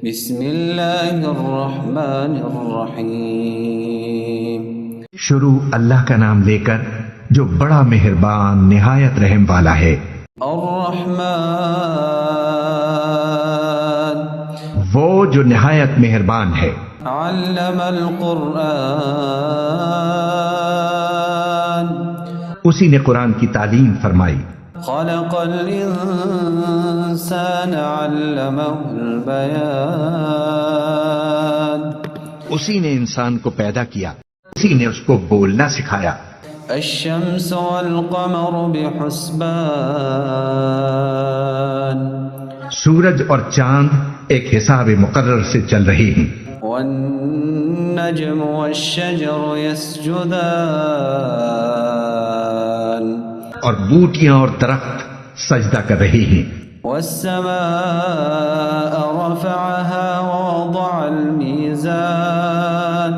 بسم اللہ الرحمن الرحیم۔ شروع اللہ کا نام لے کر جو بڑا مہربان نہایت رحم والا ہے۔ الرحمن وہ جو نہایت مہربان ہے۔ علم القرآن اسی نے قرآن کی تعلیم فرمائی۔ خلق الانسان علمہ البیان اسی نے انسان کو پیدا کیا، اسی نے اس کو بولنا سکھایا۔ الشمس والقمر بحسبان سورج اور چاند ایک حساب مقرر سے چل رہے ہیں۔ والنجم والشجر يسجدان اور بوٹیاں اور درخت سجدہ کر رہے ہیں۔ والسماء رفعها ووضع الميزان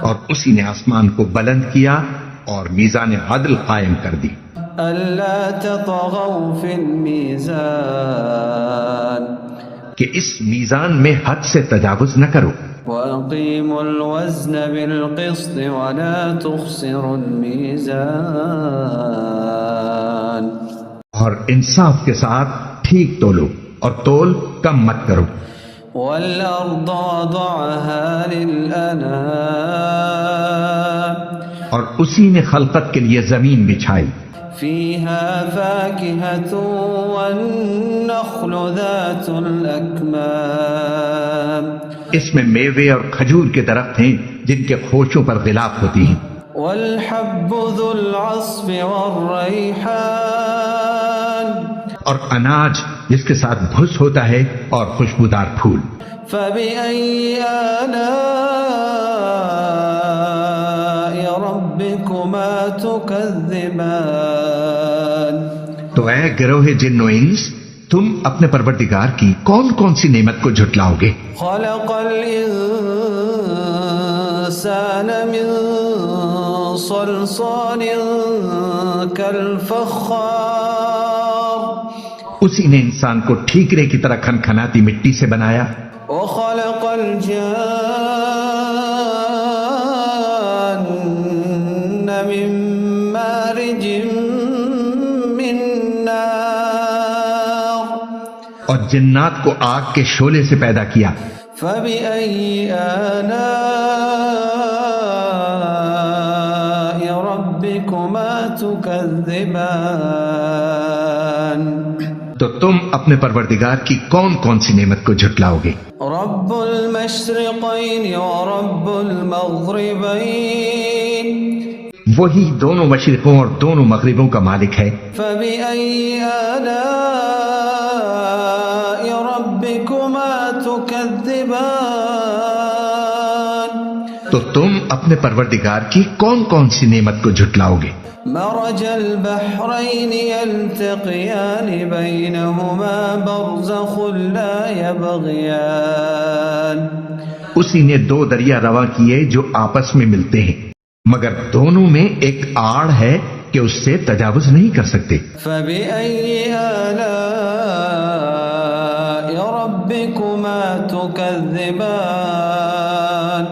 اور اسی نے آسمان کو بلند کیا اور میزان عدل قائم کر دی۔ ألا تطغوا في الميزان کہ اس میزان میں حد سے تجاوز نہ کرو۔ وأقيموا الوزن بالقسط ولا تخسروا الميزان اور انصاف کے ساتھ ٹھیک تولو اور تول کم مت کرو۔ والأرض وضعها للأنام اور اسی نے خلقت کے لیے زمین بچھائی۔ فيها فاكهة والنخل ذات الأكمام اس میں میوے اور کھجور کے درخت ہیں جن کے خوشوں پر غلاف ہوتی ہیں۔ والحب ذو العصف والريحان اور اناج جس کے ساتھ بھس ہوتا ہے اور خوشبودار پھول۔ فبأي آلاء ربكما تكذبان تو اے گروہ جن و انس، تم اپنے پروردگار کی کون کون سی نعمت کو جھٹلاؤ گے؟ خلق الإنسان من صلصال كالفخار اسی نے انسان کو ٹھیکرے کی طرح کھنکھناتی مٹی سے بنایا۔ وخلق الجان من مارج من نار اور جنات کو آگ کے شعلے سے پیدا کیا۔ فبأي آلاء ربكما تكذبان تو تم اپنے پروردگار کی کون کون سی نعمت کو جھٹلاؤ گے؟ رب المشرقين ورب المغربين وہی دونوں مشرقوں اور دونوں مغربوں کا مالک ہے۔ فبأي آلاء ربكما تكذبان تو تم اپنے پروردگار کی کون کون سی نعمت کو جھٹلاؤ گے؟ مرج البحرين يلتقيان بينهما برزخ لا يبغيان اسی نے دو دریا رواں کیے جو آپس میں ملتے ہیں، مگر دونوں میں ایک آڑ ہے کہ اس سے تجاوز نہیں کر سکتے۔ فبأي آلاء ربكما تكذبان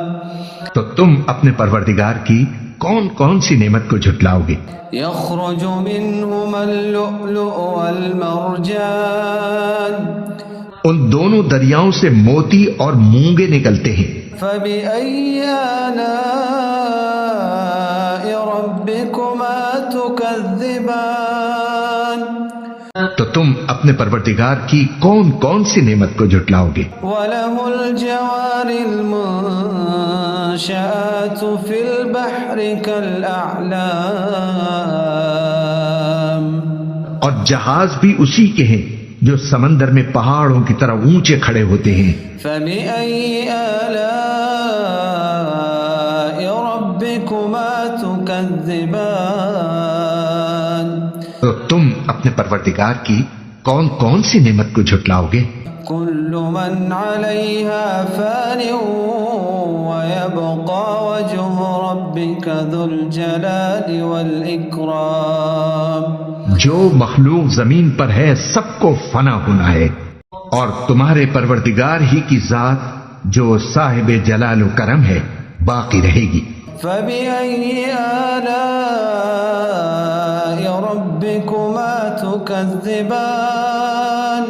تو تم اپنے پروردگار کی کون کون سی نعمت کو جھٹلاؤ گے؟ يخرج منهما اللؤلؤ والمرجان ان دونوں دریاؤں سے موتی اور مونگے نکلتے ہیں۔ فبأي آلاء ربكما تكذبان تو تم اپنے پروردگار کی کون کون سی نعمت کو جھٹلاؤ گے؟ وله الجوار المنشآت في البحر كالأعلام اور جہاز بھی اسی کے ہیں جو سمندر میں پہاڑوں کی طرح اونچے کھڑے ہوتے ہیں۔ فبأي آلاء ربكما تكذبان تو تم اپنے پروردگار کی کون کون سی نعمت کو جھٹلاؤ گے؟ كل من عليها فان ويبقى وجه ربك ذو الجلال والإكرام جو مخلوق زمین پر ہے سب کو فنا ہونا ہے اور تمہارے پروردگار ہی کی ذات جو صاحب جلال و کرم ہے باقی رہے گی۔ فبأي آلاء ربكما تكذبان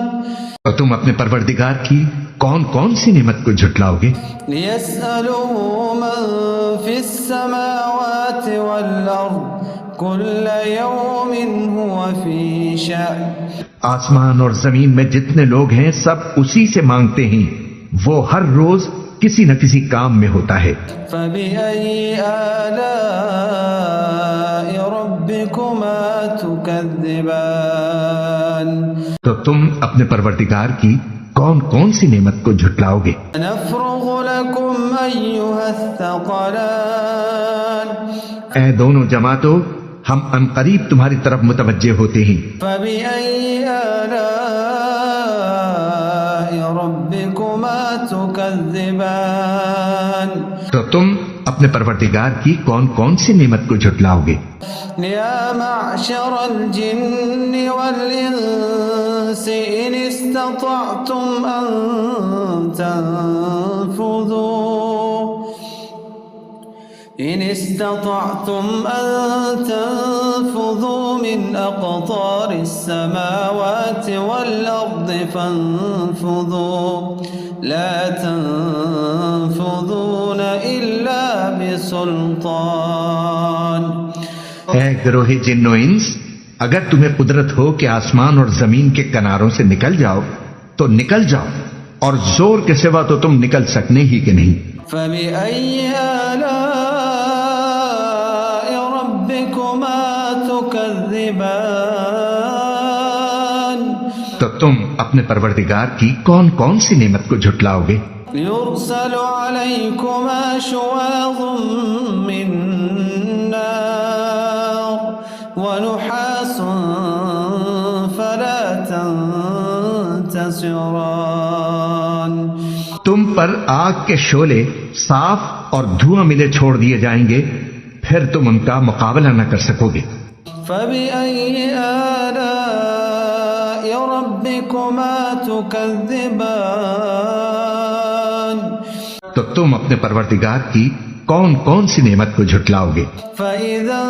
اور تم اپنے پروردگار کی کون کون سی نعمت کو جھٹلاؤ گے؟ ليسأله من في السماوات والأرض كل يوم هو في شأن آسمان اور زمین میں جتنے لوگ ہیں سب اسی سے مانگتے ہیں، وہ ہر روز کسی نہ کسی کام میں ہوتا ہے۔ فبأي آلاء ربكما تكذبان تو تم اپنے پروردگار کی کون کون سی نعمت کو جھٹلاؤ گے؟ نفرغ لكم أيها الثقلان اے دونوں جماعتوں، ہم عنقریب تمہاری طرف متوجہ ہوتے ہیں۔ فبأي آلاء ربكما تكذبان تو تم اپنے پروردگار کی کون کون سی نعمت کو جھٹلاؤ گے؟ يا معشر الجن والإنس إن استطعتم أن تنفذوا من أقطار السماوات والأرض فانفذوا لا تنفذون إلا بسلطان اے گروہ جن و انس، اگر تمہیں قدرت ہو کہ آسمان اور زمین کے کناروں سے نکل جاؤ تو نکل جاؤ، اور زور کے سوا تو تم نکل سکنے ہی کہ نہیں۔ فبأي آلاء ربكما تكذبان تو تم اپنے پروردگار کی کون کون سی نعمت کو جھٹلاؤ گے؟ يرسل عليكما شواظ من نار ونحاس فلا تنتصران تم پر آگ کے شعلے صاف اور دھواں ملے چھوڑ دیے جائیں گے، پھر تم ان کا مقابلہ نہ کر سکو گے۔ فبأي آلاء ربكما تكذبان تو تم اپنے پروردگار کی کون کون سی نعمت کو جھٹلاؤ گے؟ فإذا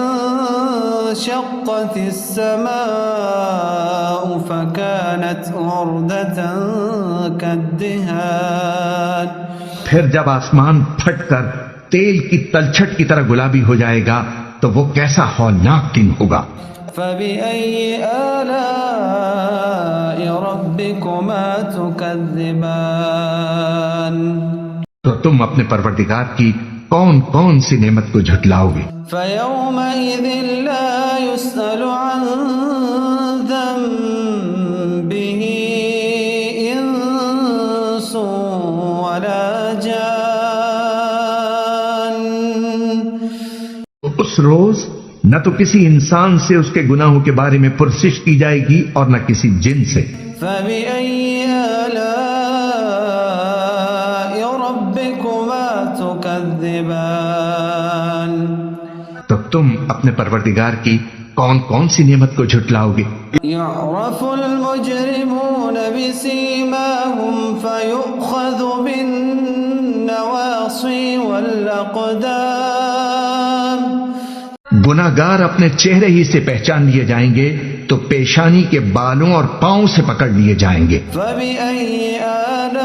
انشقت السماء فكانت وردة كالدهان پھر جب آسمان پھٹ کر تیل کی تلچھٹ کی طرح گلابی ہو جائے گا تو وہ کیسا ہولناک دن ہوگا۔ فبأي آلاء ربكما تكذبان تو تم اپنے پروردگار کی کون کون سی نعمت کو جھٹلاؤ گے؟ فيومئذ لا يسأل عن ذنبه إنس ولا جان اس روز نہ تو کسی انسان سے اس کے گناہوں کے بارے میں پرسش کی جائے گی اور نہ کسی جن سے۔ فبأي آلاء ربكما تكذبان تو تم اپنے پروردگار کی کون کون سی نعمت کو جھٹلاؤ گے؟ يعرف المجرمون بسيماهم فيؤخذ بالنواصي والأقدام گناہگار اپنے چہرے ہی سے پہچان لیے جائیں گے تو پیشانی کے بالوں اور پاؤں سے پکڑ لیے جائیں گے۔ فبأي آلاء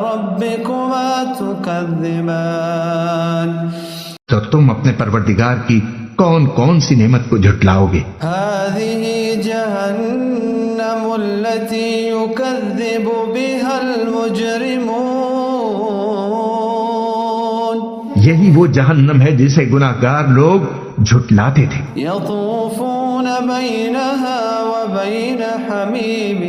ربكما تكذبان تو تم اپنے پروردگار کی کون کون سی نعمت کو جھٹلاؤ گے؟ هذه جهنم التي يكذب بها المجرمون یہی وہ جہنم ہے جسے گناہگار لوگ جھٹلاتے تھے۔ يطوفون بينها وبين حميم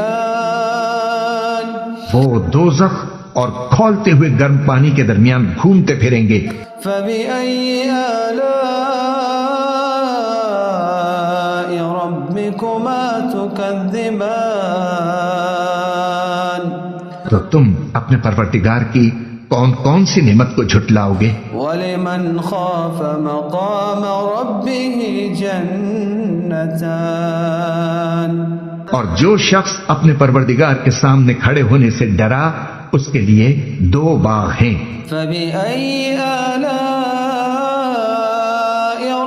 آن وہ دوزخ اور کھولتے ہوئے گرم پانی کے درمیان گھومتے پھریں گے۔ فبأي آلاء ربكما تكذبان تو تم اپنے پروردگار کی کون کون سی نعمت کو جھٹلاؤ گے؟ ولمن خاف مقام ربه جنتان اور جو شخص اپنے پروردگار کے سامنے کھڑے ہونے سے ڈرا اس کے لیے 2 باغ ہیں۔ فبأي آلاء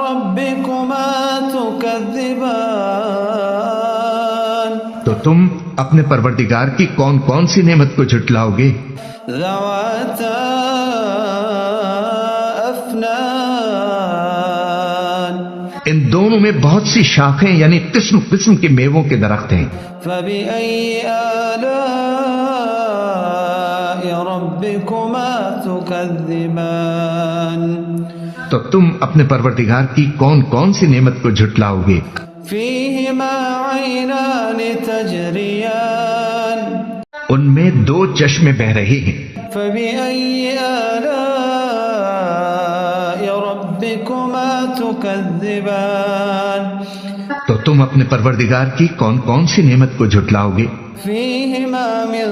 ربكما تكذبان تو تم اپنے پروردگار کی کون کون سی نعمت کو جھٹلاؤ گے؟ ذواتا افنان ان دونوں میں بہت سی شاخیں یعنی قسم قسم کے میووں کے درخت ہیں۔ فبأي آلاء ربكما تكذبان تو تم اپنے پروردگار کی کون کون سی نعمت کو جھٹلاؤ گے؟ فيهما عينان تجريان ان میں 2 چشمے بہ رہے ہیں۔ فبأي آلاء ربكما تكذبان تو تم اپنے پروردگار کی کون کون سی نعمت کو جھٹلاؤ گے؟ فيهما من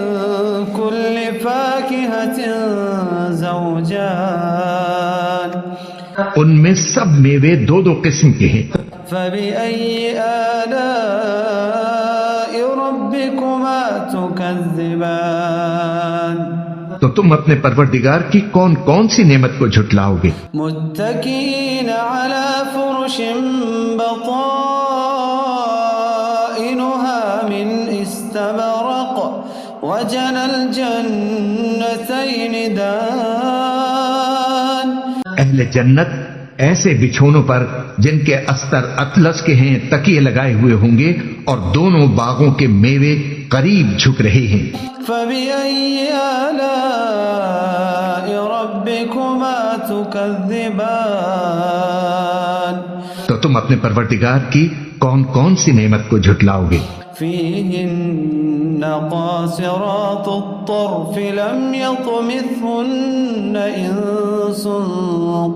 كل فاكهة زوجان ان میں سب میوے 2 قسم کے ہیں۔ فبأي آلاء ربكما تكذبان تو تم اپنے پروردگار کی کون کون سی نعمت کو جھٹلاؤ گے؟ متكئين على فرش بطائنها من استبرق وجنى الجنتين دان اہل جنت ایسے بچھونوں پر جن کے استر اطلس کے ہیں تکیے لگائے ہوئے ہوں گے اور دونوں باغوں کے میوے قریب جھک رہے ہیں۔ فبأي آلاء ربكما تكذبان تو تم اپنے پروردگار کی کون کون سی نعمت کو جھٹلاؤ گے؟ فيهن قاصرات الطرف لم يطمثهن إنس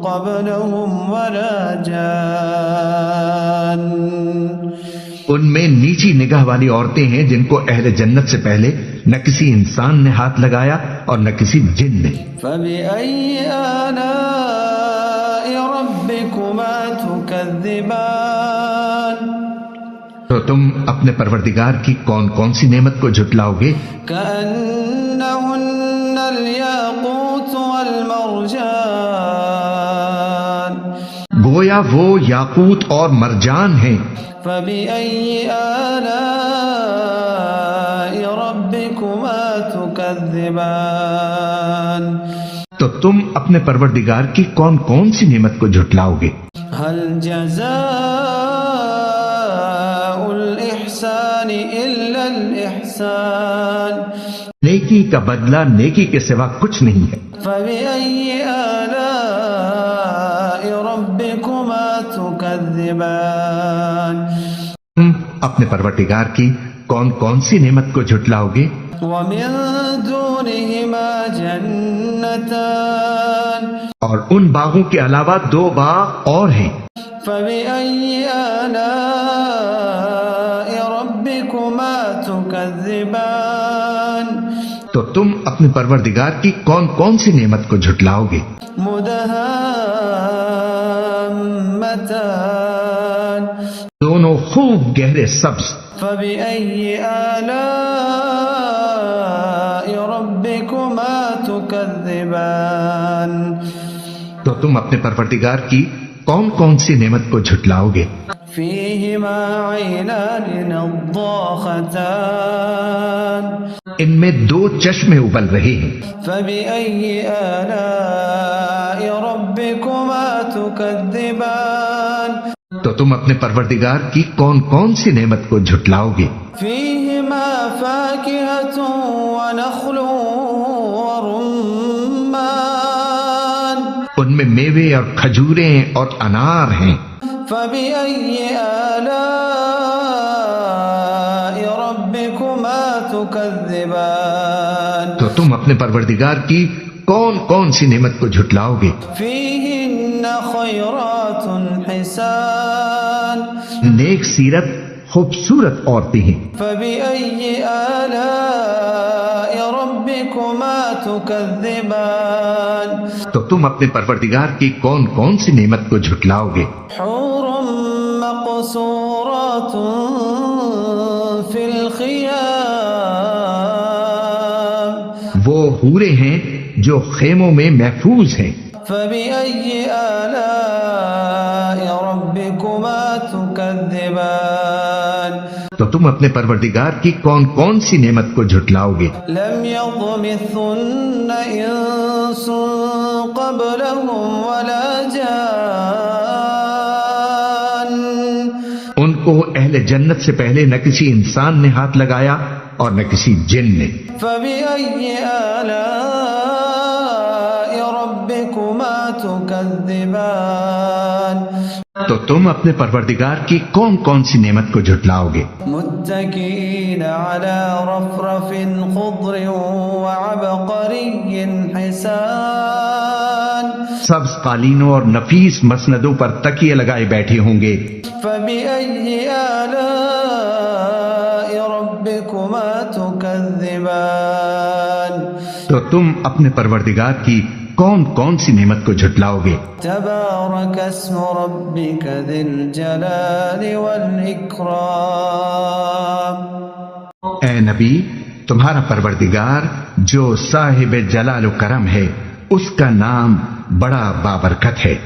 قبلهم ولا جان ان میں نیچی نگاہ والی عورتیں ہیں جن کو اہل جنت سے پہلے نہ کسی انسان نے ہاتھ لگایا اور نہ کسی جن نے۔ فبأي آلاء ربكما تكذبان تو تم اپنے پروردگار کی کون کون سی نعمت کو جھٹلاؤ گے؟ كأنهن الياقوت والمرجان گویا وہ یاقوت اور مرجان ہیں۔ فبأي آلاء ربكما تكذبان تو تم اپنے پروردگار کی کون کون سی نعمت کو جھٹلاؤ گے؟ هل جزاء الإحسان إلا الإحسان نیکی کا بدلہ نیکی کے سوا کچھ نہیں ہے۔ فبأي آلاء ربكما تكذبان تم اپنے پروردگار کی کون کون سی نعمت کو جھٹلاؤ گے؟ ومن دونهما جنتان اور ان باغوں کے علاوہ 2 باغ اور ہیں۔ فبأي آلاء ربكما تكذبان تو تم اپنے پروردگار کی کون کون سی نعمت کو جھٹلاؤ گے؟ مدهامتان دونوں خوب گہرے سبز۔ فبأي آلاء ربكما تكذبان تو تم اپنے پروردگار کی کون کون سی نعمت کو جھٹلاؤ گے؟ فيهما عينان نضاختان ان میں 2 چشمے ابل رہے ہیں۔ فبأي آلاء ربكما تكذبان تو تم اپنے پروردگار کی کون کون سی نعمت کو جھٹلاؤ گے؟ فيهما فاكهة ونخل ورمان ان میں میوے اور کھجوریں اور انار ہیں۔ فبأي آلاء ربكما تكذبان تو تم اپنے پروردگار کی کون کون سی نعمت کو جھٹلاؤ گے؟ فيهن خيرات حسان نیک سیرت خوبصورت عورتیں ہیں۔ فبأي آلاء ربكما تكذبان تو تم اپنے پروردگار کی کون کون سی نعمت کو جھٹلاؤ گے؟ حور مقصورات في وہ حورے ہیں جو خیموں میں محفوظ ہیں۔ فبأي آلاء ربكما تكذبان تو تم اپنے پروردگار کی کون کون سی نعمت کو جھٹلاؤ گے؟ لم يطمثهن انس قبلهم ولا جان ان کو اہل جنت سے پہلے نہ کسی انسان نے ہاتھ لگایا اور نہ کسی جن نے۔ فبأي آلاء ربكما تكذبان تو تم اپنے پروردگار کی کون کون سی نعمت کو جھٹلاؤ گے؟ متكئين على رفرف خضر وعبقري حسان سبز قالینوں اور نفیس مسندوں پر تکیے لگائے بیٹھے ہوں گے۔ فبأي آلاء ربكما تكذبان تو تم اپنے پروردگار کی کون کون سی نعمت کو جھٹلاؤ گے؟ تبارك اسم ربك ذي الجلال والإكرام اے نبی، تمہارا پروردگار جو صاحب جلال و کرم ہے، اس کا نام بڑا بابرکت ہے۔